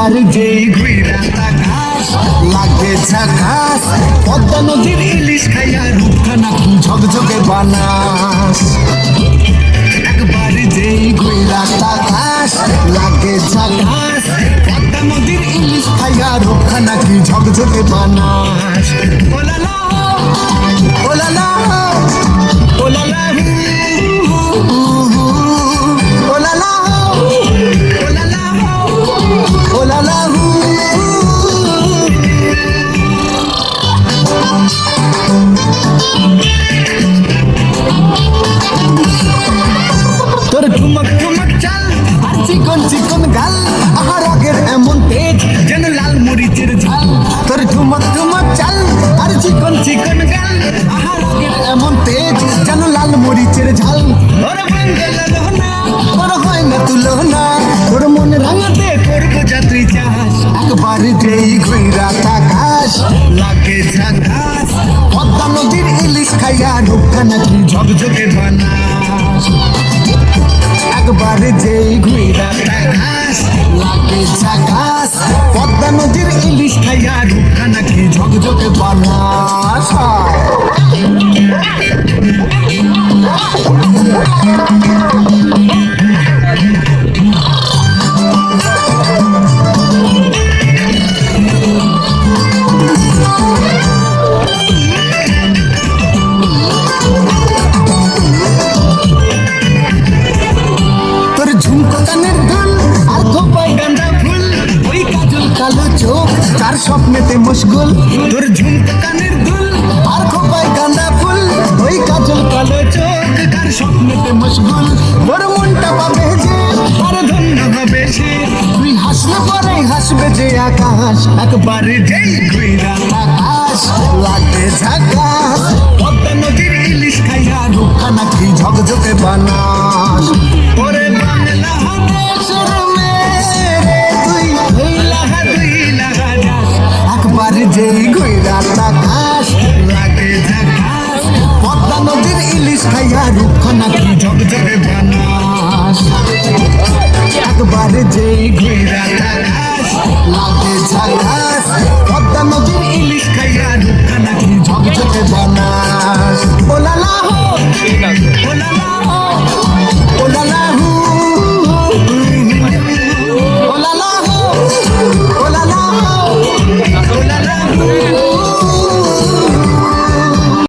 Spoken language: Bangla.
একবার যেই ঘুইরা তাকাস লাগে ঝাকাস, পদ্মা নদীর ইলিশ খাইয়া রূপখানা কি ঝকঝকে বানাস। একবার যেই ঘুইরা তাকাস লাগে ঝাকাস, পদ্মা নদীর ইলিশ খাইয়া রূপখানা কি ঝকঝকে বানাস। ওলালা ওলালা ওলালা ওলালা ওলালা তোর ঠুমক ঠুমক চাল আর চিকন চিকন গাল, আহার আগের এমন তেজ যেন লাল মরিচের ঝাল। তোর ঠুমক ঠুমক চাল আর চিকন চিকন গাল, আহার আগের এমন তেজ যেন লাল মরিচের ঝাল। তোর বাঙ্গাল না তোর হয় না তুলনা, তোর মন রাঙাতে করবো যা তুই চাস। একবার যেই ঘুইরা তাকাস লাগে ঝাকাস, পদ্মা নদীর ইলিশ খাইয়া রূপখানা কি ঝকঝকে বানাস। একবার যেই ঘুইরা তাকাস লাগে ঝাকাস, পদ্মা নদীর ইলিশ খাইয়া রূপখানা কি ঝকঝকে বানাস। তোর ঝুমকো কানের দুল আর খোপায় গাঁদা ফুল, ওই কাজল কালো চোখ তার স্বপ্নেতে মশগুল। তোর ঝুমকো কানের দুল আর খোপায় গাঁদা ফুল, ওই কাজল কালো চোখ তার স্বপ্নেতে মশগুল। তোর মনটা পাবে যে আর ধন্য হবে সে, তুই হাসলে পরে হাসবে যে আকাশ। একবার যেই ঘুইরা তাকাস লাগে ঝাকাস, পদ্মা নদীর ইলিশ খাইয়া রূপখানা কি ঝকঝকে বানাস। ওরে বাংলা দেশের মেয়ে তুই লাহা যাস, একবার যেই ঘুইরা তাকাস লাগে ঝাকাস, পদ্মা নদীর ইলিশ খাইয়া রূপখানা কি ঝকঝকে বানাস। একবার যেই ঘুইরা তাকাস লাগে ঝাকাস, পদ্মা নদীর ইলিশ খাইয়া রূপখানা কি ঝকঝকে বানাস। ওলালা